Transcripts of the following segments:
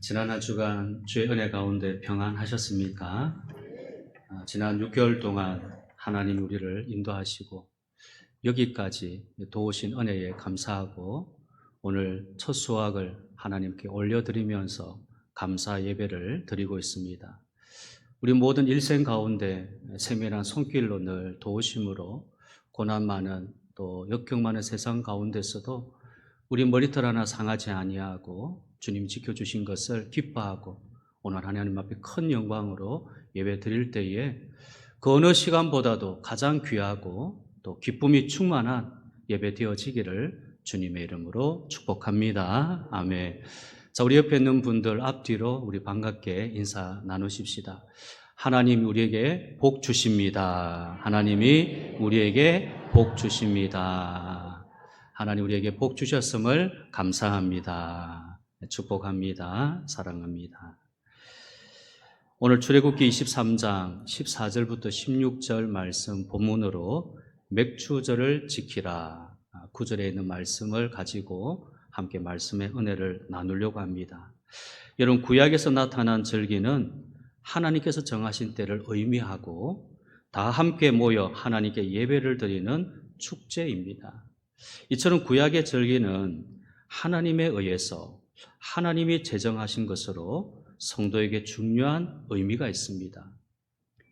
지난 한 주간 주의 은혜 가운데 평안하셨습니까? 지난 6개월 동안 하나님 우리를 인도하시고 여기까지 도우신 은혜에 감사하고 오늘 첫 수확을 하나님께 올려드리면서 감사 예배를 드리고 있습니다. 우리 모든 일생 가운데 세밀한 손길로 늘 도우심으로 고난 많은 또 역경 많은 세상 가운데서도 우리 머리털 하나 상하지 아니하고 주님 지켜주신 것을 기뻐하고 오늘 하나님 앞에 큰 영광으로 예배 드릴 때에 그 어느 시간보다도 가장 귀하고 또 기쁨이 충만한 예배 되어지기를 주님의 이름으로 축복합니다. 아멘. 자, 우리 옆에 있는 분들 앞뒤로 우리 반갑게 인사 나누십시다. 하나님 우리에게 복 주십니다. 하나님이 우리에게 복 주십니다. 하나님 우리에게 복 주셨음을 감사합니다. 축복합니다. 사랑합니다. 오늘 출애굽기 23장 14절부터 16절 말씀 본문으로 맥추절을 지키라 구절에 있는 말씀을 가지고 함께 말씀의 은혜를 나누려고 합니다. 여러분, 구약에서 나타난 절기는 하나님께서 정하신 때를 의미하고 다 함께 모여 하나님께 예배를 드리는 축제입니다. 이처럼 구약의 절기는 하나님에 의해서 하나님이 제정하신 것으로 성도에게 중요한 의미가 있습니다.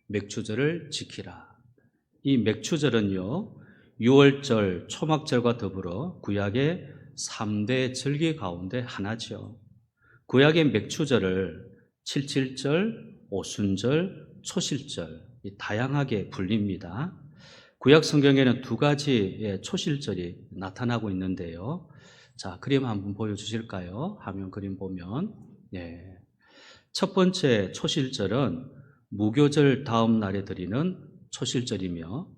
맥추절을 지키라. 이 맥추절은요, 유월절, 초막절과 더불어 구약의 3대 절기 가운데 하나죠. 구약의 맥추절을 칠칠절, 오순절, 초실절 다양하게 불립니다. 구약 성경에는 두 가지의 초실절이 나타나고 있는데요. 자, 그림 한번 보여주실까요? 화면 그림 보면, 첫 번째 초실절은 무교절 다음 날에 드리는 초실절이며,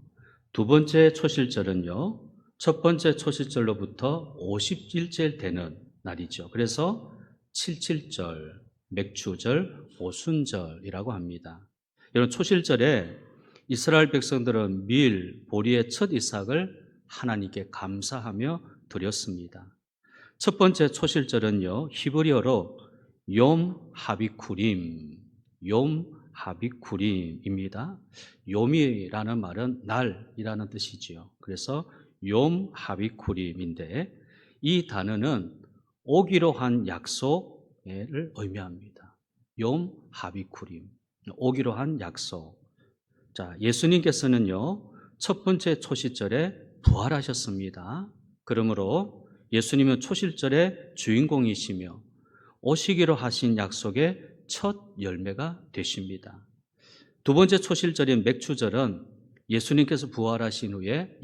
두 번째 초실절은요, 첫 번째 초실절로부터 50일째 되는 날이죠. 그래서 칠칠절, 맥추절, 오순절이라고 합니다. 이런 초실절에 이스라엘 백성들은 밀, 보리의 첫 이삭을 하나님께 감사하며 드렸습니다. 첫 번째 초실절은요, 히브리어로 욤 하비쿠림입니다. 욤이라는 말은 날이라는 뜻이지요. 그래서 욤 하비쿠림인데 이 단어는 오기로 한 약속을 의미합니다. 욤 하비쿠림, 오기로 한 약속. 자, 예수님께서는요, 첫 번째 초실절에 부활하셨습니다. 그러므로 예수님은 초실절의 주인공이시며 오시기로 하신 약속의 첫 열매가 되십니다. 두 번째 초실절인 맥추절은 예수님께서 부활하신 후에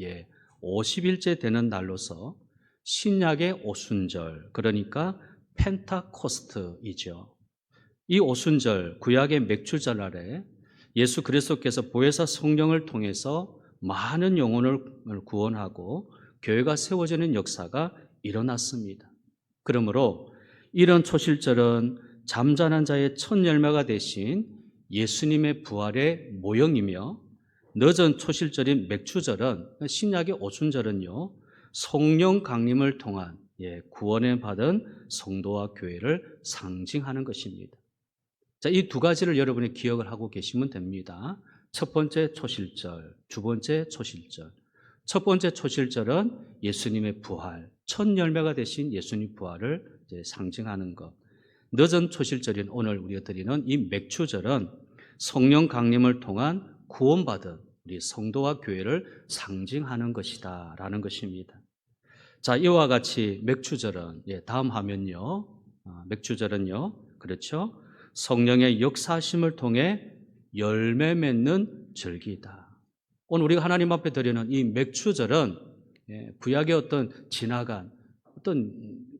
50일째 되는 날로서 신약의 오순절, 그러니까 펜타코스트이죠. 이 오순절, 구약의 맥추절 아래 예수 그리스도께서 보혜사 성령을 통해서 많은 영혼을 구원하고 교회가 세워지는 역사가 일어났습니다. 그러므로 이런 초실절은 잠자는 자의 첫 열매가 되신 예수님의 부활의 모형이며, 늦은 초실절인 맥추절은 신약의 오순절은요, 성령 강림을 통한 구원을 받은 성도와 교회를 상징하는 것입니다. 자, 이 두 가지를 여러분이 기억을 하고 계시면 됩니다. 첫 번째 초실절, 두 번째 초실절. 첫 번째 초실절은 예수님의 부활, 첫 열매가 되신 예수님 부활을 상징하는 것. 늦은 초실절인 오늘 우리가 드리는 이 맥추절은 성령 강림을 통한 구원받은 우리 성도와 교회를 상징하는 것이다라는 것입니다. 자, 이와 같이 맥추절은 다음 화면요. 맥추절은요, 그렇죠? 성령의 역사하심을 통해 열매 맺는 절기이다. 오늘 우리가 하나님 앞에 드리는 이 맥추절은 구약의 어떤 지나간 어떤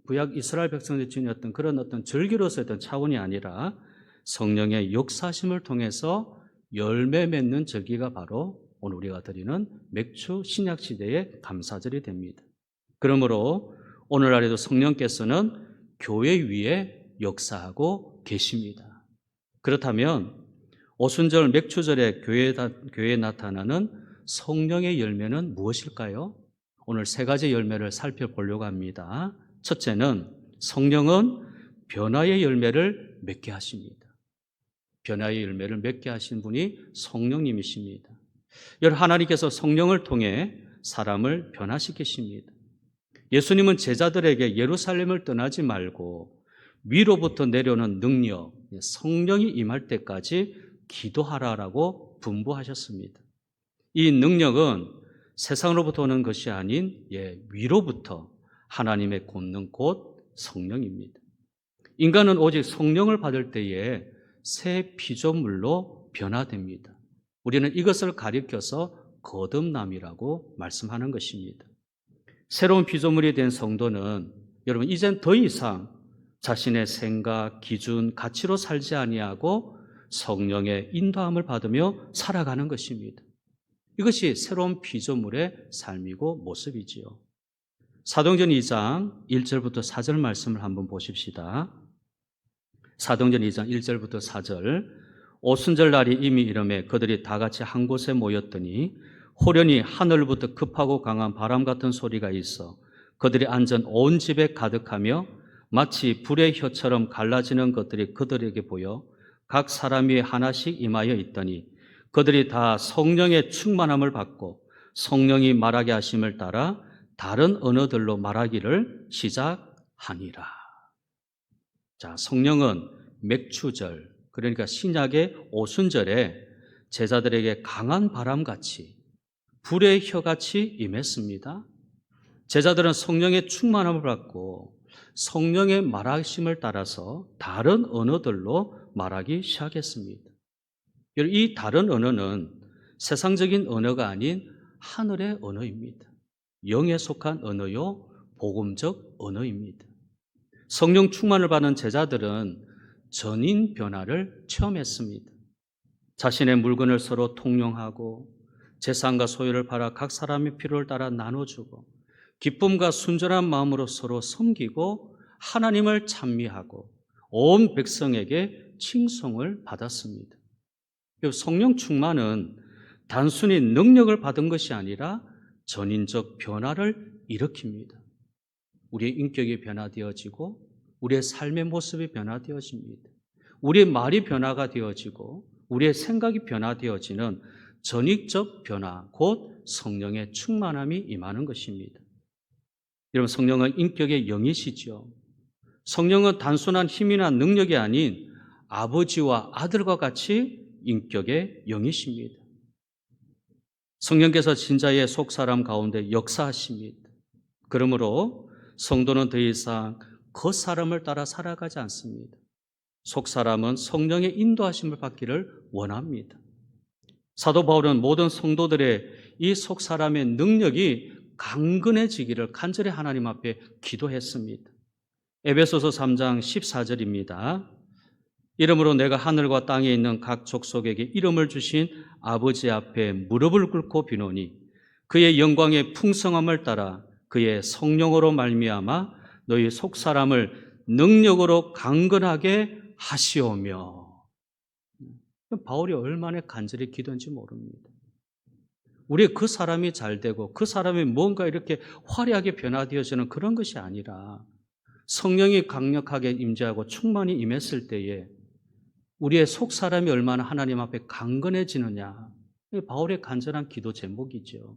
구약 이스라엘 백성들이 지녔던 그런 어떤 절기로서의 어떤 차원이 아니라 성령의 역사심을 통해서 열매 맺는 절기가 바로 오늘 우리가 드리는 맥추 신약 시대의 감사절이 됩니다. 그러므로 오늘날에도 성령께서는 교회 위에 역사하고 계십니다. 그렇다면 오순절 맥추절에 교회에 나타나는 성령의 열매는 무엇일까요? 오늘 세 가지 열매를 살펴보려고 합니다. 첫째는 성령은 변화의 열매를 맺게 하십니다. 변화의 열매를 맺게 하신 분이 성령님이십니다. 여러분, 하나님께서 성령을 통해 사람을 변화시키십니다. 예수님은 제자들에게 예루살렘을 떠나지 말고 위로부터 내려오는 능력, 성령이 임할 때까지 기도하라라고 분부하셨습니다. 이 능력은 세상으로부터 오는 것이 아닌 위로부터 하나님의 권능 곧 성령입니다. 인간은 오직 성령을 받을 때에 새 피조물로 변화됩니다. 우리는 이것을 가리켜서 거듭남이라고 말씀하는 것입니다. 새로운 피조물이 된 성도는 여러분 이젠 더 이상 자신의 생각, 기준, 가치로 살지 아니하고 성령의 인도함을 받으며 살아가는 것입니다. 이것이 새로운 피조물의 삶이고 모습이지요. 사도행전 2장 1절부터 4절 말씀을 한번 보십시다. 사도행전 2장 1절부터 4절. 오순절 날이 이미 이르매 그들이 다 같이 한 곳에 모였더니 호련히 하늘부터 급하고 강한 바람 같은 소리가 있어 그들이 앉은 온 집에 가득하며 마치 불의 혀처럼 갈라지는 것들이 그들에게 보여 각 사람 위에 하나씩 임하여 있더니 그들이 다 성령의 충만함을 받고 성령이 말하게 하심을 따라 다른 언어들로 말하기를 시작하니라. 자, 성령은 맥추절, 그러니까 신약의 오순절에 제자들에게 강한 바람같이 불의 혀같이 임했습니다. 제자들은 성령의 충만함을 받고 성령의 말하심을 따라서 다른 언어들로 말하기 시작했습니다. 이 다른 언어는 세상적인 언어가 아닌 하늘의 언어입니다. 영에 속한 언어요, 복음적 언어입니다. 성령 충만을 받은 제자들은 전인 변화를 체험했습니다. 자신의 물건을 서로 통용하고 재산과 소유를 팔아 각 사람의 필요를 따라 나눠주고 기쁨과 순전한 마음으로 서로 섬기고 하나님을 찬미하고 온 백성에게 칭송을 받았습니다. 성령 충만은 단순히 능력을 받은 것이 아니라 전인적 변화를 일으킵니다. 우리의 인격이 변화되어지고 우리의 삶의 모습이 변화되어집니다. 우리의 말이 변화가 되어지고 우리의 생각이 변화되어지는 전익적 변화, 곧 성령의 충만함이 임하는 것입니다. 여러분, 성령은 인격의 영이시죠. 성령은 단순한 힘이나 능력이 아닌 아버지와 아들과 같이 인격의 영이십니다. 성령께서 진자의 속사람 가운데 역사하십니다. 그러므로 성도는 더 이상 겉사람을 따라 살아가지 않습니다. 속사람은 성령의 인도하심을 받기를 원합니다. 사도 바울은 모든 성도들의 이 속사람의 능력이 강건해지기를 간절히 하나님 앞에 기도했습니다. 에베소서 3장 14절입니다. 이러므로 내가 하늘과 땅에 있는 각 족속에게 이름을 주신 아버지 앞에 무릎을 꿇고 비노니 그의 영광의 풍성함을 따라 그의 성령으로 말미암아 너희 속사람을 능력으로 강건하게 하시오며. 바울이 얼마나 간절히 기도했는지 모릅니다. 우리 그 사람이 잘 되고 그 사람이 뭔가 이렇게 화려하게 변화되어지는 그런 것이 아니라 성령이 강력하게 임재하고 충만히 임했을 때에 우리의 속 사람이 얼마나 하나님 앞에 강건해지느냐. 바울의 간절한 기도 제목이죠.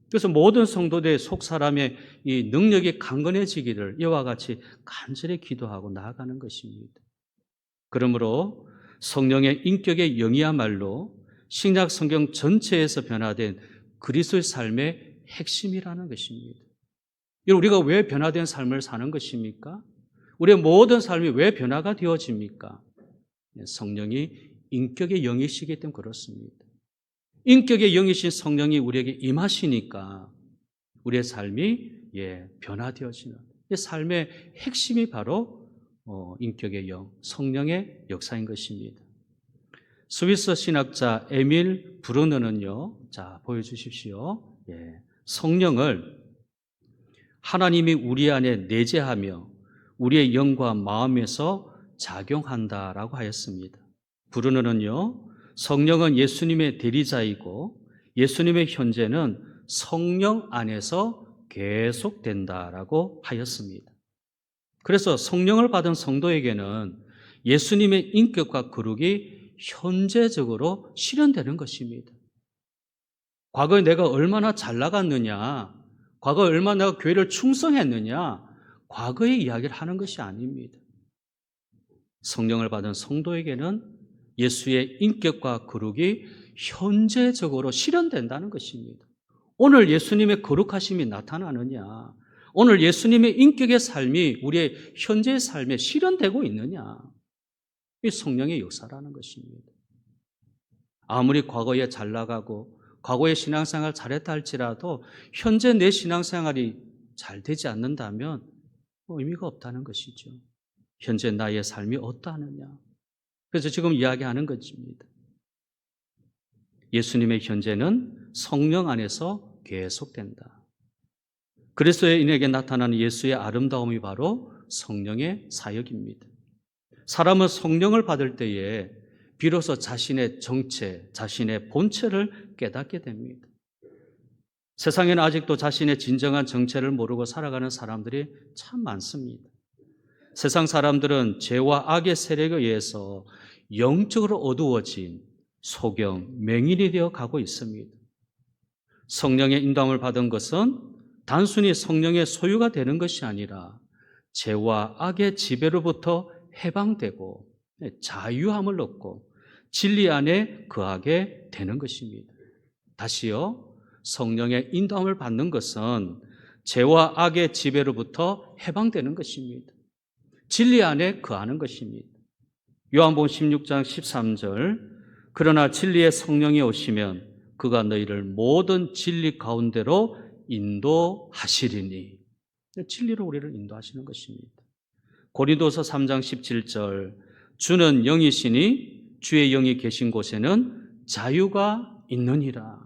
그래서 모든 성도들의 속 사람의 이 능력이 강건해지기를 이와 같이 간절히 기도하고 나아가는 것입니다. 그러므로 성령의 인격의 영이야말로 신약 성경 전체에서 변화된 그리스도의 삶의 핵심이라는 것입니다. 우리가 왜 변화된 삶을 사는 것입니까? 우리의 모든 삶이 왜 변화가 되어집니까? 성령이 인격의 영이시기 때문에 그렇습니다. 인격의 영이신 성령이 우리에게 임하시니까 우리의 삶이 변화되어지는 삶의 핵심이 바로 인격의 영, 성령의 역사인 것입니다. 스위스 신학자 에밀 브루너는요, 자, 보여주십시오. 성령을 하나님이 우리 안에 내재하며 우리의 영과 마음에서 작용한다라고 하였습니다. 브루너는요, 성령은 예수님의 대리자이고 예수님의 현재는 성령 안에서 계속된다라고 하였습니다. 그래서 성령을 받은 성도에게는 예수님의 인격과 거룩이 현재적으로 실현되는 것입니다. 과거에 내가 얼마나 잘 나갔느냐, 과거에 얼마나 내가 교회를 충성했느냐, 과거의 이야기를 하는 것이 아닙니다. 성령을 받은 성도에게는 예수의 인격과 거룩이 현재적으로 실현된다는 것입니다. 오늘 예수님의 거룩하심이 나타나느냐, 오늘 예수님의 인격의 삶이 우리의 현재의 삶에 실현되고 있느냐, 이 성령의 역사라는 것입니다. 아무리 과거에 잘 나가고 과거의 신앙생활 잘했다 할지라도 현재 내 신앙생활이 잘 되지 않는다면 의미가 없다는 것이죠. 현재 나의 삶이 어떠하느냐. 그래서 지금 이야기하는 것입니다. 예수님의 현재는 성령 안에서 계속된다. 그리스도인에게 나타나는 예수의 아름다움이 바로 성령의 사역입니다. 사람은 성령을 받을 때에 비로소 자신의 정체, 자신의 본체를 깨닫게 됩니다. 세상에는 아직도 자신의 진정한 정체를 모르고 살아가는 사람들이 참 많습니다. 세상 사람들은 죄와 악의 세력에 의해서 영적으로 어두워진 소경, 맹인이 되어 가고 있습니다. 성령의 인도함을 받은 것은 단순히 성령의 소유가 되는 것이 아니라 죄와 악의 지배로부터 해방되고 자유함을 얻고 진리 안에 거하게 되는 것입니다. 다시요, 성령의 인도함을 받는 것은 죄와 악의 지배로부터 해방되는 것입니다. 진리 안에 거하는 것입니다. 요한복음 16장 13절, 그러나 진리의 성령이 오시면 그가 너희를 모든 진리 가운데로 인도하시리니. 진리로 우리를 인도하시는 것입니다. 고린도서 3장 17절, 주는 영이시니 주의 영이 계신 곳에는 자유가 있느니라.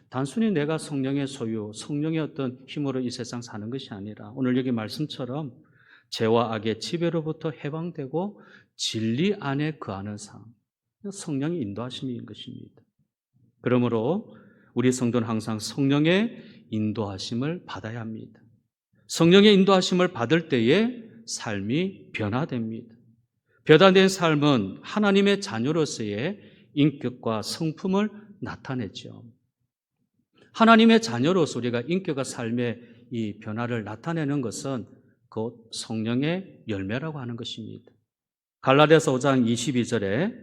단순히 내가 성령의 소유, 성령의 어떤 힘으로 이 세상 사는 것이 아니라 오늘 여기 말씀처럼 죄와 악의 지배로부터 해방되고 진리 안에 거하는 삶, 성령의 인도하심인 것입니다. 그러므로 우리 성도는 항상 성령의 인도하심을 받아야 합니다. 성령의 인도하심을 받을 때에 삶이 변화됩니다. 변화된 삶은 하나님의 자녀로서의 인격과 성품을 나타내죠. 하나님의 자녀로서 우리가 인격과 삶의 이 변화를 나타내는 것은 곧 성령의 열매라고 하는 것입니다. 갈라디아서 5장 22절에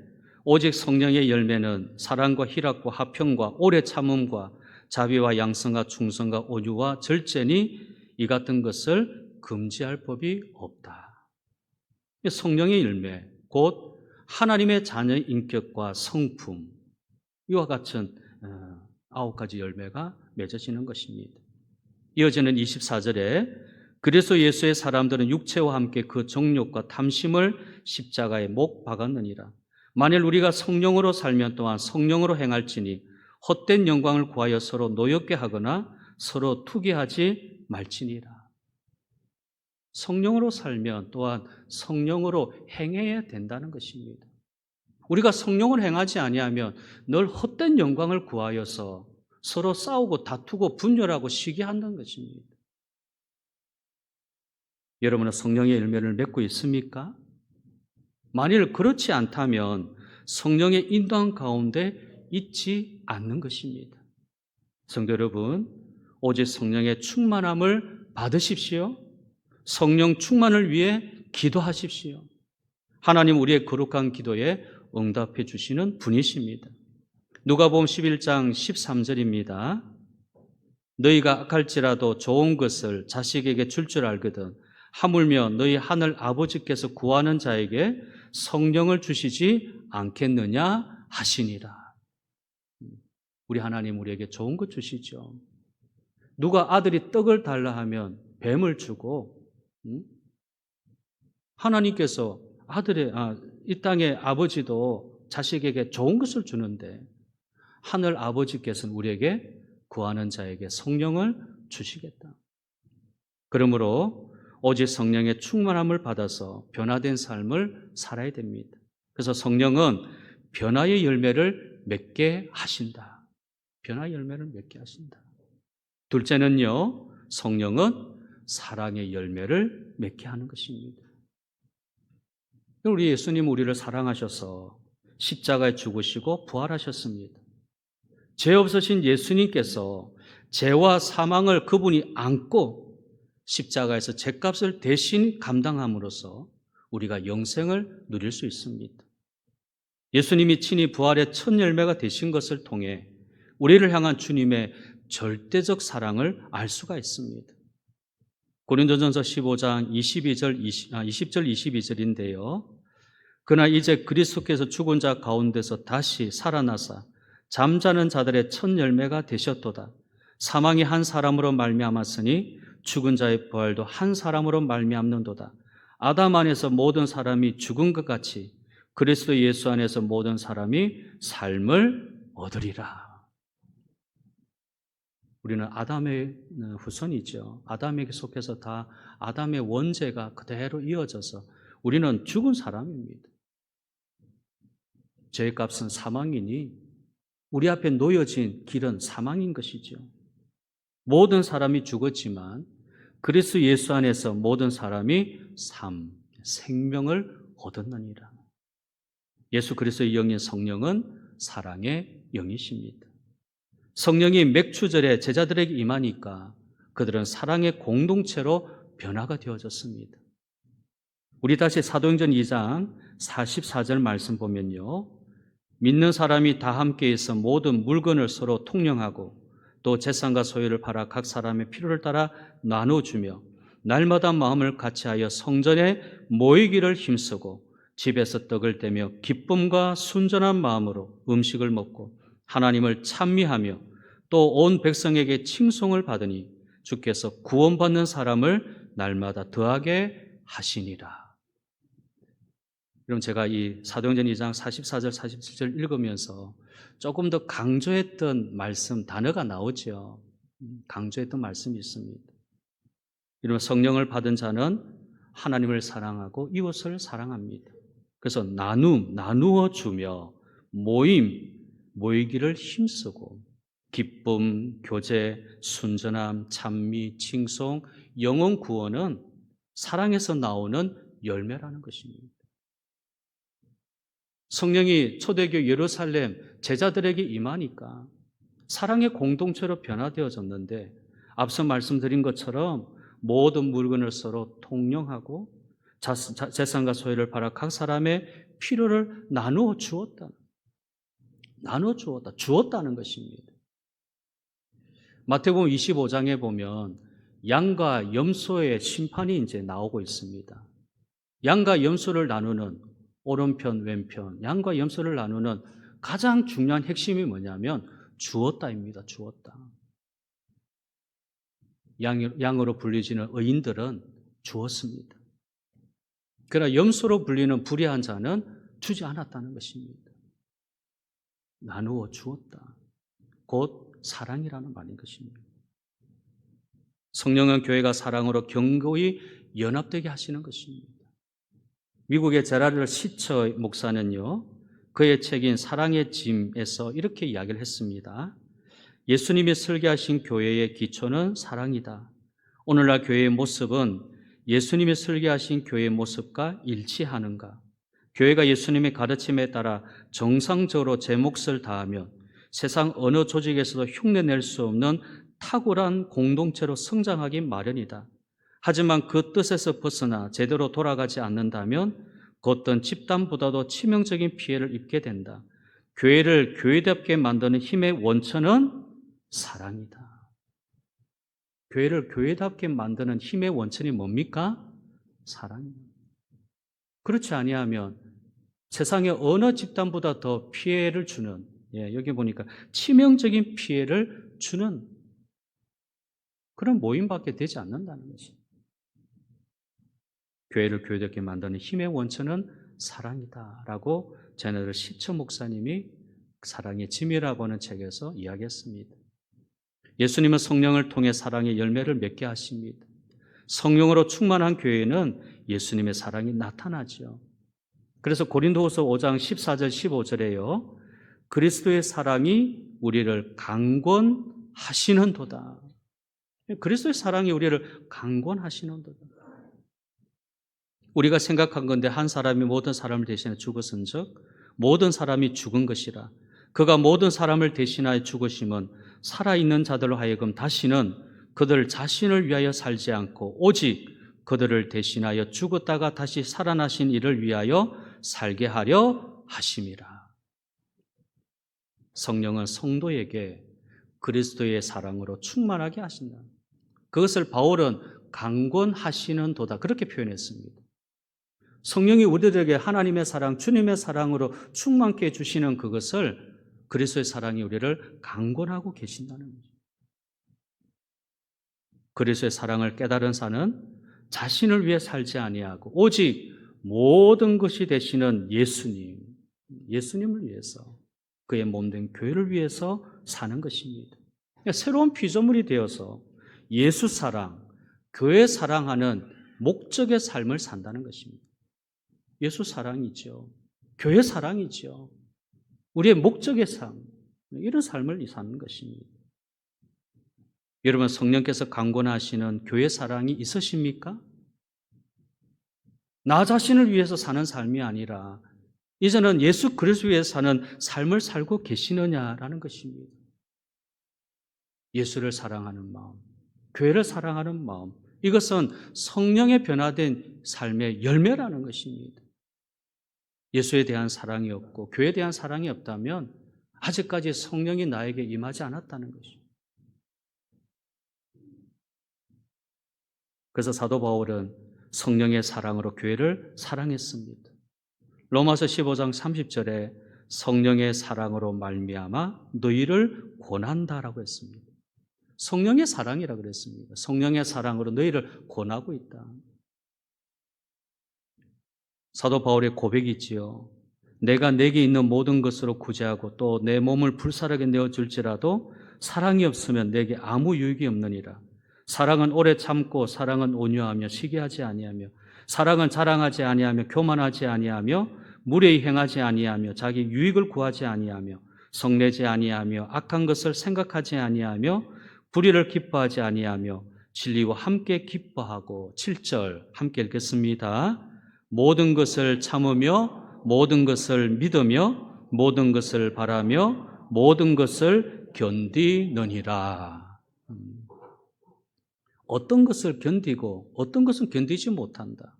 오직 성령의 열매는 사랑과 희락과 화평과 오래 참음과 자비와 양성과 충성과 온유와 절제니 이 같은 것을 금지할 법이 없다. 성령의 열매, 곧 하나님의 자녀의 인격과 성품, 이와 같은 9가지 열매가 맺어지는 것입니다. 이어지는 24절에 그래서 예수의 사람들은 육체와 함께 그 정욕과 탐심을 십자가에 못 박았느니라. 만일 우리가 성령으로 살면 또한 성령으로 행할지니 헛된 영광을 구하여 서로 노엽게 하거나 서로 투기하지 말지니라. 성령으로 살면 또한 성령으로 행해야 된다는 것입니다. 우리가 성령을 행하지 아니하면 늘 헛된 영광을 구하여서 서로 싸우고 다투고 분열하고 시기한다는 것입니다. 여러분은 성령의 열매를 맺고 있습니까? 만일 그렇지 않다면 성령의 인도함 가운데 있지 않는 것입니다. 성도 여러분, 오직 성령의 충만함을 받으십시오. 성령 충만을 위해 기도하십시오. 하나님 우리의 거룩한 기도에 응답해 주시는 분이십니다. 누가복음 11장 13절입니다. 너희가 악할지라도 좋은 것을 자식에게 줄 알거든 하물며 너희 하늘 아버지께서 구하는 자에게 성령을 주시지 않겠느냐 하시니라. 우리 하나님 우리에게 좋은 것 주시죠. 누가 아들이 떡을 달라 하면 뱀을 주고, 하나님께서 이 땅의 아버지도 자식에게 좋은 것을 주는데 하늘 아버지께서는 우리에게 구하는 자에게 성령을 주시겠다. 그러므로 오직 성령의 충만함을 받아서 변화된 삶을 살아야 됩니다. 그래서 성령은 변화의 열매를 맺게 하신다. 변화의 열매를 맺게 하신다. 둘째는요, 성령은 사랑의 열매를 맺게 하는 것입니다. 우리 예수님 우리를 사랑하셔서 십자가에 죽으시고 부활하셨습니다. 죄 없으신 예수님께서 죄와 사망을 그분이 안고 십자가에서 죄값을 대신 감당함으로써 우리가 영생을 누릴 수 있습니다. 예수님이 친히 부활의 첫 열매가 되신 것을 통해 우리를 향한 주님의 절대적 사랑을 알 수가 있습니다. 고린도전서 15장 20절 22절인데요. 그러나 이제 그리스도께서 죽은 자 가운데서 다시 살아나사 잠자는 자들의 첫 열매가 되셨도다. 사망이 한 사람으로 말미암았으니 죽은 자의 부활도 한 사람으로 말미암는도다. 아담 안에서 모든 사람이 죽은 것 같이 그리스도 예수 안에서 모든 사람이 삶을 얻으리라. 우리는 아담의 후손이죠. 아담에게 속해서 다 아담의 원죄가 그대로 이어져서 우리는 죽은 사람입니다. 죄의 값은 사망이니 우리 앞에 놓여진 길은 사망인 것이죠. 모든 사람이 죽었지만 그리스도 예수 안에서 모든 사람이 생명을 얻었느니라. 예수 그리스도의 영인 성령은 사랑의 영이십니다. 성령이 맥추절에 제자들에게 임하니까 그들은 사랑의 공동체로 변화가 되어졌습니다. 우리 다시 사도행전 2장 44절 말씀 보면요. 믿는 사람이 다 함께해서 모든 물건을 서로 통용하고 또 재산과 소유를 팔아 각 사람의 필요를 따라 나눠주며 날마다 마음을 같이하여 성전에 모이기를 힘쓰고 집에서 떡을 떼며 기쁨과 순전한 마음으로 음식을 먹고 하나님을 찬미하며 또 온 백성에게 칭송을 받으니 주께서 구원받는 사람을 날마다 더하게 하시니라. 그럼 제가 이 사도행전 2장 44절 47절 읽으면서 조금 더 강조했던 말씀 단어가 나오죠. 강조했던 말씀이 있습니다. 이러면 성령을 받은 자는 하나님을 사랑하고 이웃을 사랑합니다. 그래서 나누어 주며 모이기를 힘쓰고 기쁨, 교제, 순전함, 찬미, 칭송, 영혼 구원은 사랑에서 나오는 열매라는 것입니다. 성령이 초대교회 예루살렘 제자들에게 임하니까 사랑의 공동체로 변화되어졌는데 앞서 말씀드린 것처럼 모든 물건을 서로 통용하고 재산과 소유를 팔아 각 사람의 필요를 나누어 주었다는 것입니다. 마태복음 25장에 보면 양과 염소의 심판이 이제 나오고 있습니다. 양과 염소를 나누는 오른편, 왼편, 양과 염소를 나누는 가장 중요한 핵심이 뭐냐면 주었다입니다. 주었다. 양으로 불리지는 의인들은 주었습니다. 그러나 염소로 불리는 불의한 자는 주지 않았다는 것입니다. 나누어 주었다. 곧 사랑이라는 말인 것입니다. 성령은 교회가 사랑으로 견고히 연합되게 하시는 것입니다. 미국의 제라르 시처 목사는요, 그의 책인 사랑의 짐에서 이렇게 이야기를 했습니다. 예수님이 설계하신 교회의 기초는 사랑이다. 오늘날 교회의 모습은 예수님이 설계하신 교회의 모습과 일치하는가? 교회가 예수님의 가르침에 따라 정상적으로 제 몫을 다하면 세상 어느 조직에서도 흉내낼 수 없는 탁월한 공동체로 성장하기 마련이다. 하지만 그 뜻에서 벗어나 제대로 돌아가지 않는다면 그 어떤 집단보다도 치명적인 피해를 입게 된다. 교회를 교회답게 만드는 힘의 원천은 사랑이다. 교회를 교회답게 만드는 힘의 원천이 뭡니까? 사랑입니다. 그렇지 아니하면 세상의 어느 집단보다 더 피해를 주는, 여기 보니까 치명적인 피해를 주는 그런 모임밖에 되지 않는다는 것입니다. 교회를 교회답게 만드는 힘의 원천은 사랑이다라고 제너럴 시처 목사님이 사랑의 짐이라고 하는 책에서 이야기했습니다. 예수님은 성령을 통해 사랑의 열매를 맺게 하십니다. 성령으로 충만한 교회에는 예수님의 사랑이 나타나죠. 그래서 고린도후서 5장 14절 15절에요. 그리스도의 사랑이 우리를 강권하시는도다. 그리스도의 사랑이 우리를 강권하시는도다. 우리가 생각한 건데 한 사람이 모든 사람을 대신해 죽었은즉 모든 사람이 죽은 것이라. 그가 모든 사람을 대신하여 죽으심은 살아있는 자들로 하여금 다시는 그들 자신을 위하여 살지 않고 오직 그들을 대신하여 죽었다가 다시 살아나신 이를 위하여 살게 하려 하심이라. 성령은 성도에게 그리스도의 사랑으로 충만하게 하신다. 그것을 바울은 강권하시는 도다 그렇게 표현했습니다. 성령이 우리들에게 하나님의 사랑, 주님의 사랑으로 충만케 해주시는 그것을 그리스도의 사랑이 우리를 강권하고 계신다는 거죠. 그리스도의 사랑을 깨달은 자는 자신을 위해 살지 아니하고 오직 모든 것이 되시는 예수님을 위해서 그의 몸된 교회를 위해서 사는 것입니다. 그러니까 새로운 피조물이 되어서 예수 사랑, 교회 사랑하는 목적의 삶을 산다는 것입니다. 예수 사랑이죠. 교회 사랑이죠. 우리의 목적의 삶, 이런 삶을 사는 것입니다. 여러분, 성령께서 강권하시는 교회 사랑이 있으십니까? 나 자신을 위해서 사는 삶이 아니라 이제는 예수 그리스도 위해서 사는 삶을 살고 계시느냐라는 것입니다. 예수를 사랑하는 마음, 교회를 사랑하는 마음, 이것은 성령의 변화된 삶의 열매라는 것입니다. 예수에 대한 사랑이 없고 교회에 대한 사랑이 없다면 아직까지 성령이 나에게 임하지 않았다는 것입니다. 그래서 사도 바울은 성령의 사랑으로 교회를 사랑했습니다. 로마서 15장 30절에 성령의 사랑으로 말미암아 너희를 권한다라고 했습니다. 성령의 사랑이라고 그랬습니다. 성령의 사랑으로 너희를 권하고 있다. 사도 바울의 고백이 있지요. 내가 내게 있는 모든 것으로 구제하고 또 내 몸을 불사르게 내어줄지라도 사랑이 없으면 내게 아무 유익이 없느니라. 사랑은 오래 참고 사랑은 온유하며 시기하지 아니하며 사랑은 자랑하지 아니하며 교만하지 아니하며 무례히 행하지 아니하며 자기 유익을 구하지 아니하며 성내지 아니하며 악한 것을 생각하지 아니하며 불의를 기뻐하지 아니하며 진리와 함께 기뻐하고 7절 함께 읽겠습니다. 모든 것을 참으며 모든 것을 믿으며 모든 것을 바라며 모든 것을 견디느니라. 어떤 것을 견디고 어떤 것은 견디지 못한다.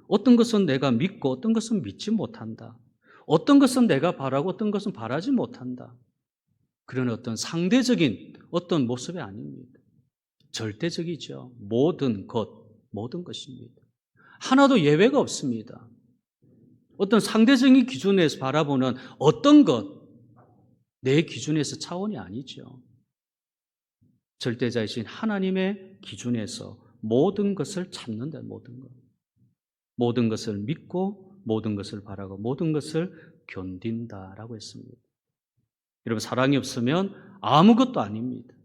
어떤 것은 내가 믿고 어떤 것은 믿지 못한다. 어떤 것은 내가 바라고 어떤 것은 바라지 못한다. 그런 어떤 상대적인 어떤 모습이 아닙니다. 절대적이죠. 모든 것입니다. 하나도 예외가 없습니다. 어떤 상대적인 기준에서 바라보는 어떤 것, 내 기준에서 차원이 아니죠. 절대자이신 하나님의 기준에서 모든 것을 참는다. 모든 것을 믿고 모든 것을 바라고 모든 것을 견딘다라고 했습니다. 여러분, 사랑이 없으면 아무것도 아닙니다.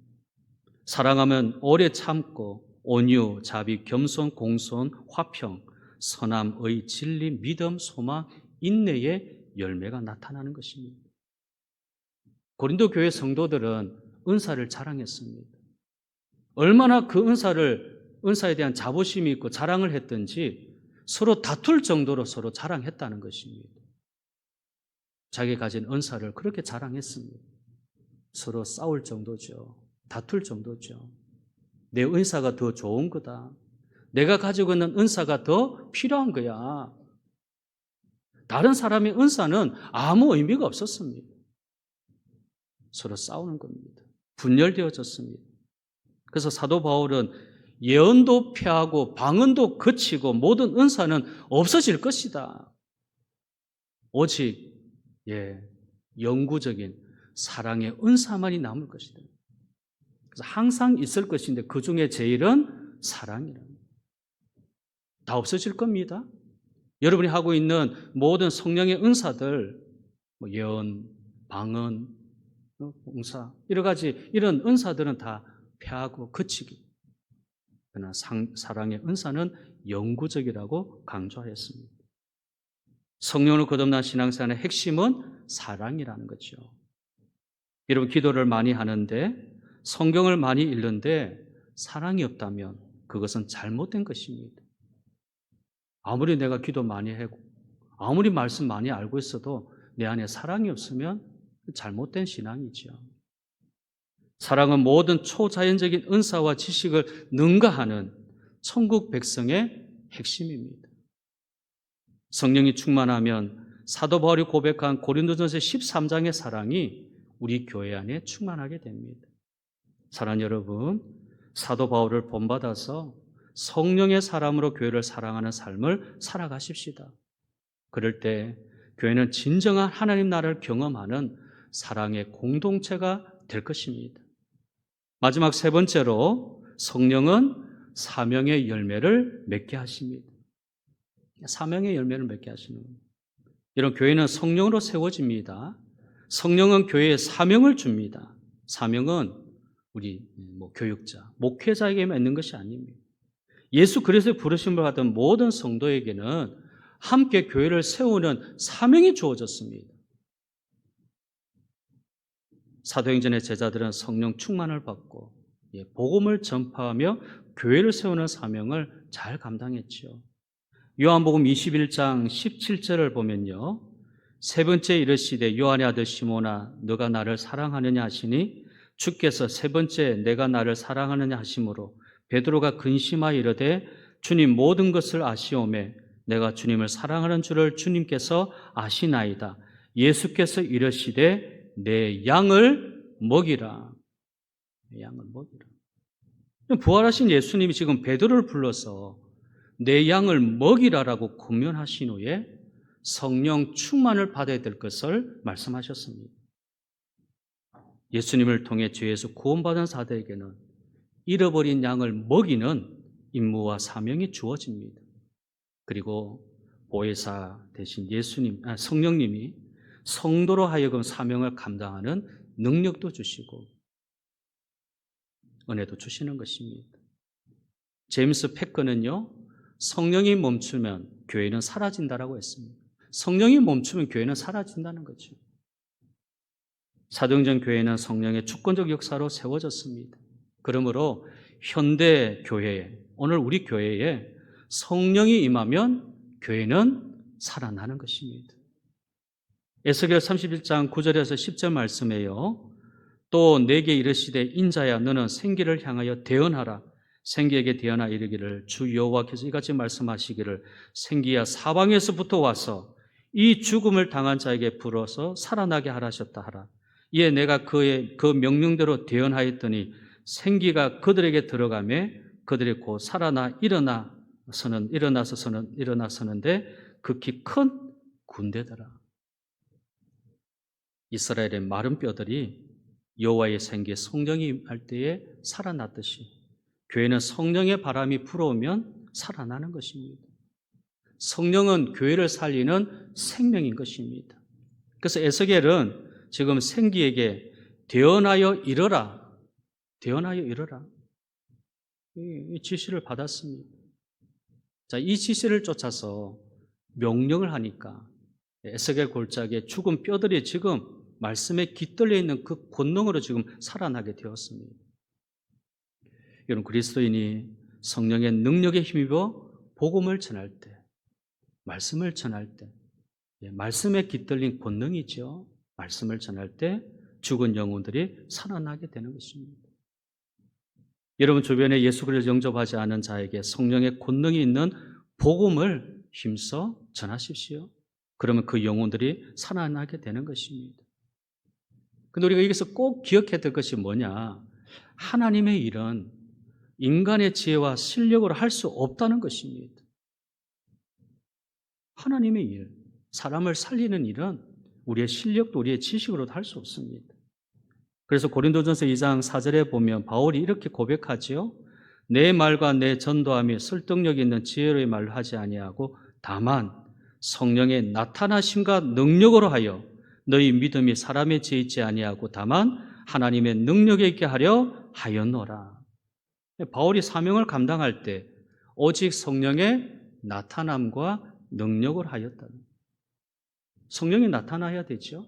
사랑하면 오래 참고 온유, 자비, 겸손, 공손, 화평, 선함, 의, 진리, 믿음, 소망, 인내의 열매가 나타나는 것입니다. 고린도 교회 성도들은 은사를 자랑했습니다. 얼마나 그 은사에 대한 자부심이 있고 자랑을 했든지 서로 다툴 정도로 서로 자랑했다는 것입니다. 자기가 가진 은사를 그렇게 자랑했습니다. 서로 싸울 정도죠. 다툴 정도죠. 내 은사가 더 좋은 거다. 내가 가지고 있는 은사가 더 필요한 거야. 다른 사람의 은사는 아무 의미가 없었습니다. 서로 싸우는 겁니다. 분열되어졌습니다. 그래서 사도 바울은 예언도 폐하고 방언도 그치고 모든 은사는 없어질 것이다. 오직 영구적인 사랑의 은사만이 남을 것이다. 그래서 항상 있을 것인데 그 중에 제일은 사랑이랍니다. 다 없어질 겁니다. 여러분이 하고 있는 모든 성령의 은사들, 예언, 방언, 봉사, 여러 가지 이런 은사들은 다 폐하고 그치기. 그러나 사랑의 은사는 영구적이라고 강조하였습니다. 성령으로 거듭난 신앙생활의 핵심은 사랑이라는 거죠. 여러분, 기도를 많이 하는데 성경을 많이 읽는데 사랑이 없다면 그것은 잘못된 것입니다. 아무리 내가 기도 많이 하고 아무리 말씀 많이 알고 있어도 내 안에 사랑이 없으면 잘못된 신앙이죠. 사랑은 모든 초자연적인 은사와 지식을 능가하는 천국 백성의 핵심입니다. 성령이 충만하면 사도 바울이 고백한 고린도전서 13장의 사랑이 우리 교회 안에 충만하게 됩니다. 사랑하는 여러분, 사도 바울을 본받아서 성령의 사람으로 교회를 사랑하는 삶을 살아가십시다. 그럴 때 교회는 진정한 하나님 나라를 경험하는 사랑의 공동체가 될 것입니다. 마지막 세 번째로 성령은 사명의 열매를 맺게 하십니다. 사명의 열매를 맺게 하시는 겁니다. 이런 교회는 성령으로 세워집니다. 성령은 교회에 사명을 줍니다. 사명은 우리 교육자, 목회자에게만 있는 것이 아닙니다. 예수 그리스도의 부르심을 받은 모든 성도에게는 함께 교회를 세우는 사명이 주어졌습니다. 사도행전의 제자들은 성령 충만을 받고 복음을 전파하며 교회를 세우는 사명을 잘 감당했죠. 요한복음 21장 17절을 보면요. 세 번째 이르시되 요한의 아들 시몬아 너가 나를 사랑하느냐 하시니 주께서 세 번째 내가 나를 사랑하느냐 하심으로 베드로가 근심하여 이르되 주님 모든 것을 아시오매 내가 주님을 사랑하는 줄을 주님께서 아시나이다. 예수께서 이르시되 내 양을 먹이라. 내 양을 먹이라. 부활하신 예수님이 지금 베드로를 불러서 내 양을 먹이라라고 권면하신 후에 성령 충만을 받아야 될 것을 말씀하셨습니다. 예수님을 통해 죄에서 구원받은 사도에게는 잃어버린 양을 먹이는 임무와 사명이 주어집니다. 그리고 보혜사 대신 성령님이 성도로 하여금 사명을 감당하는 능력도 주시고 은혜도 주시는 것입니다. 제임스 패커는요, 성령이 멈추면 교회는 사라진다라고 했습니다. 성령이 멈추면 교회는 사라진다는 거죠. 사도행전 교회는 성령의 주권적 역사로 세워졌습니다. 그러므로 현대 교회에, 오늘 우리 교회에 성령이 임하면 교회는 살아나는 것입니다. 에스겔 31장 9절에서 10절 말씀에요. 또 내게 이르시되 인자야 너는 생기를 향하여 대언하라. 생기에게 대언하 이르기를 주 여호와께서 이같이 말씀하시기를 생기야 사방에서부터 와서 이 죽음을 당한 자에게 불어서 살아나게 하라셨다 하라. 이에 내가 그 명령대로 대언하였더니 생기가 그들에게 들어가매 그들이 곧 살아나 일어나서는데 극히 큰 군대더라. 이스라엘의 마른 뼈들이 여호와의 생기에 성령이 할 때에 살아났듯이 교회는 성령의 바람이 불어오면 살아나는 것입니다. 성령은 교회를 살리는 생명인 것입니다. 그래서 에스겔은 지금 생기에게 대언하여 이르라. 대언하여 이르라. 이 지시를 받았습니다. 자, 이 지시를 쫓아서 명령을 하니까 에스겔 골짜기에 죽은 뼈들이 지금 말씀에 깃들려 있는 그 권능으로 지금 살아나게 되었습니다. 여러분, 그리스도인이 성령의 능력에 힘입어 복음을 전할 때, 말씀을 전할 때, 말씀에 깃들린 권능이죠. 말씀을 전할 때 죽은 영혼들이 살아나게 되는 것입니다. 여러분 주변에 예수 그리스도를 영접하지 않은 자에게 성령의 권능이 있는 복음을 힘써 전하십시오. 그러면 그 영혼들이 살아나게 되는 것입니다. 근데 우리가 여기서 꼭 기억해야 될 것이 뭐냐? 하나님의 일은 인간의 지혜와 실력으로 할 수 없다는 것입니다. 하나님의 일, 사람을 살리는 일은 우리의 실력도 우리의 지식으로도 할 수 없습니다. 그래서 고린도전서 2장 4절에 보면 바울이 이렇게 고백하지요. 내 말과 내 전도함이 설득력 있는 지혜로의 말로 하지 아니하고 다만 성령의 나타나심과 능력으로 하여 너희 믿음이 사람의 지혜 있지 아니하고 다만 하나님의 능력에 있게 하려 하였노라. 바울이 사명을 감당할 때 오직 성령의 나타남과 능력을 하였다. 성령이 나타나야 되죠.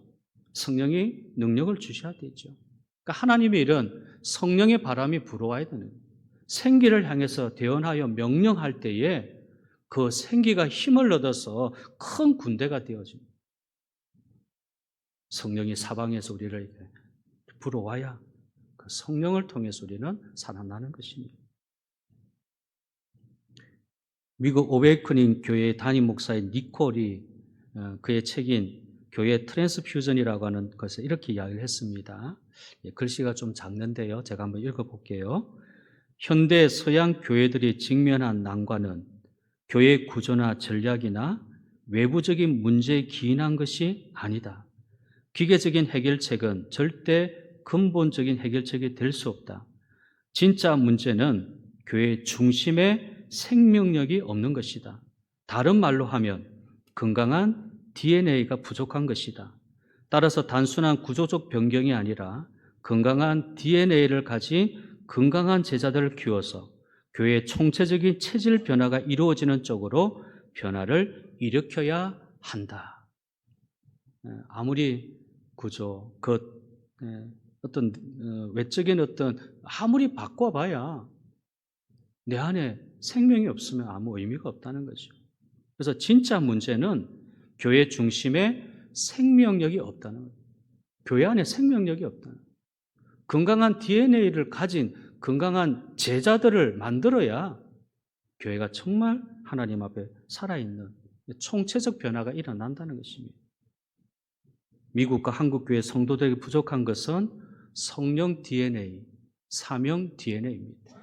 성령이 능력을 주셔야 되죠. 그러니까 하나님의 일은 성령의 바람이 불어와야 되는 거예요. 생기를 향해서 대언하여 명령할 때에 그 생기가 힘을 얻어서 큰 군대가 되어집니다. 성령이 사방에서 우리를 불어와야 그 성령을 통해서 우리는 살아나는 것입니다. 미국 오베이커닝 교회의 담임 목사인 니콜이 그의 책인 교회 트랜스퓨전이라고 하는 것을 이렇게 이야기를 했습니다. 글씨가 좀 작는데요. 제가 한번 읽어볼게요. 현대 서양 교회들이 직면한 난관은 교회 구조나 전략이나 외부적인 문제에 기인한 것이 아니다. 기계적인 해결책은 절대 근본적인 해결책이 될 수 없다. 진짜 문제는 교회 중심에 생명력이 없는 것이다. 다른 말로 하면 건강한 DNA가 부족한 것이다. 따라서 단순한 구조적 변경이 아니라 건강한 DNA를 가진 건강한 제자들을 키워서 교회의 총체적인 체질 변화가 이루어지는 쪽으로 변화를 일으켜야 한다. 아무리 구조, 어떤 외적인 아무리 바꿔봐야 내 안에 생명이 없으면 아무 의미가 없다는 거죠. 그래서 진짜 문제는 교회 중심에 생명력이 없다는 거예요. 교회 안에 생명력이 없다는 거예요. 건강한 DNA를 가진 건강한 제자들을 만들어야 교회가 정말 하나님 앞에 살아있는 총체적 변화가 일어난다는 것입니다. 미국과 한국 교회 성도들이 부족한 것은 성령 DNA, 사명 DNA입니다.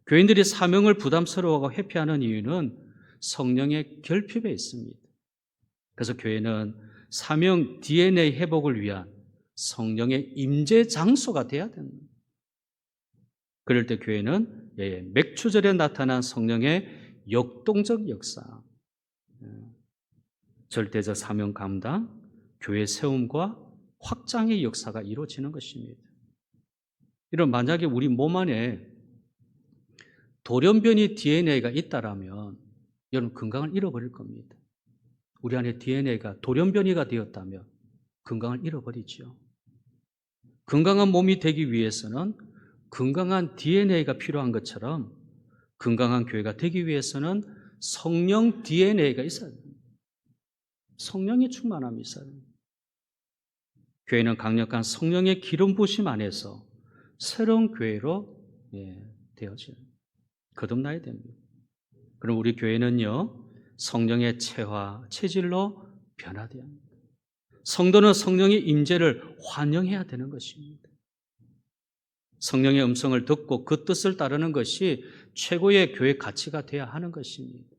교인들이 사명을 부담스러워하고 회피하는 이유는 성령의 결핍에 있습니다. 그래서 교회는 사명 DNA 회복을 위한 성령의 임재 장소가 돼야 됩니다. 그럴 때 교회는 맥추절에 나타난 성령의 역동적 역사, 절대적 사명 감당, 교회 세움과 확장의 역사가 이루어지는 것입니다. 이런 만약에 우리 몸 안에 돌연변이 DNA가 있다라면 여러분 건강을 잃어버릴 겁니다. 우리 안에 DNA가 돌연변이가 되었다면 건강을 잃어버리죠. 건강한 몸이 되기 위해서는 건강한 DNA가 필요한 것처럼 건강한 교회가 되기 위해서는 성령 DNA가 있어야 됩니다. 성령의 충만함이 있어야 됩니다. 교회는 강력한 성령의 기름 부심 안에서 새로운 교회로 되어져요. 거듭나야 됩니다. 그럼 우리 교회는요, 성령의 체질로 변화돼야 합니다. 성도는 성령의 임재를 환영해야 되는 것입니다. 성령의 음성을 듣고 그 뜻을 따르는 것이 최고의 교회 가치가 되어야 하는 것입니다.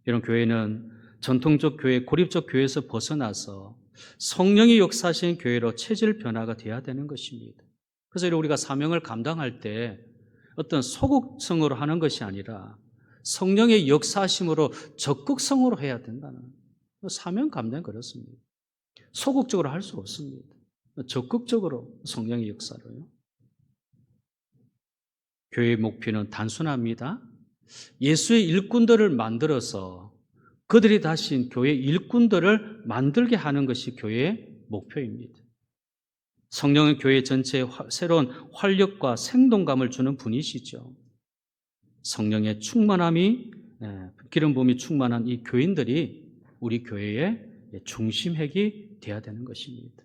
이런 교회는 전통적 교회, 고립적 교회에서 벗어나서 성령이 역사하신 교회로 체질 변화가 되어야 되는 것입니다. 그래서 우리가 사명을 감당할 때 어떤 소극성으로 하는 것이 아니라 성령의 역사하심으로 적극성으로 해야 된다는 사명 감당은 그렇습니다. 소극적으로 할 수 없습니다. 적극적으로 성령의 역사로요. 교회의 목표는 단순합니다. 예수의 일꾼들을 만들어서 그들이 다시 교회 일꾼들을 만들게 하는 것이 교회의 목표입니다. 성령은 교회 전체에 새로운 활력과 생동감을 주는 분이시죠. 성령의 충만함이, 기름 부음이 충만한 이 교인들이 우리 교회의 중심핵이 되어야 되는 것입니다.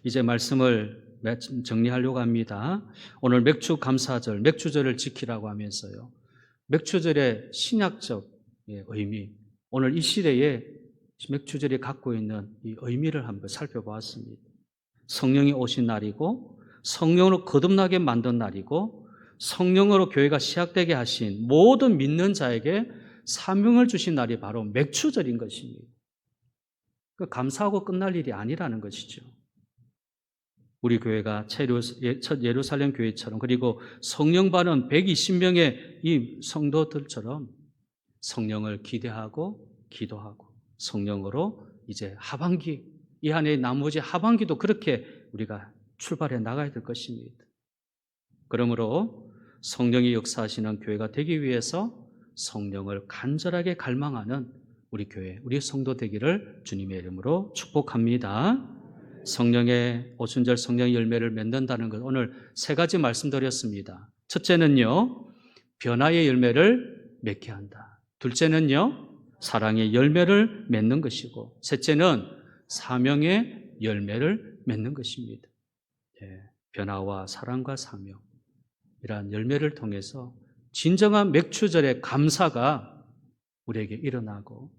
이제 말씀을 정리하려고 합니다. 오늘 맥주 감사절, 맥주절을 지키라고 하면서요. 맥주절의 신약적 의미, 오늘 이 시대에 맥주절이 갖고 있는 이 의미를 한번 살펴보았습니다. 성령이 오신 날이고 성령으로 거듭나게 만든 날이고 성령으로 교회가 시작되게 하신 모든 믿는 자에게 사명을 주신 날이 바로 맥주절인 것입니다. 감사하고 끝날 일이 아니라는 것이죠. 우리 교회가 첫 예루살렘 교회처럼 그리고 성령 받은 120명의 이 성도들처럼 성령을 기대하고 기도하고 성령으로 이제 하반기, 이 한해 나머지 하반기도 그렇게 우리가 출발해 나가야 될 것입니다. 그러므로 성령이 역사하시는 교회가 되기 위해서 성령을 간절하게 갈망하는 우리 교회, 우리 성도 되기를 주님의 이름으로 축복합니다. 성령의 오순절 성령의 열매를 맺는다는 것, 오늘 세 가지 말씀드렸습니다. 첫째는요, 변화의 열매를 맺게 한다. 둘째는요, 사랑의 열매를 맺는 것이고, 셋째는 사명의 열매를 맺는 것입니다. 변화와 사랑과 사명, 이러한 열매를 통해서 진정한 맥추절의 감사가 우리에게 일어나고,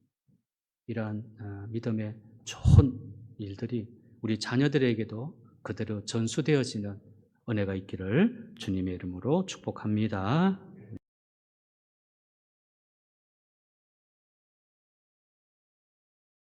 이러한 믿음의 좋은 일들이 우리 자녀들에게도 그대로 전수되어지는 은혜가 있기를 주님의 이름으로 축복합니다.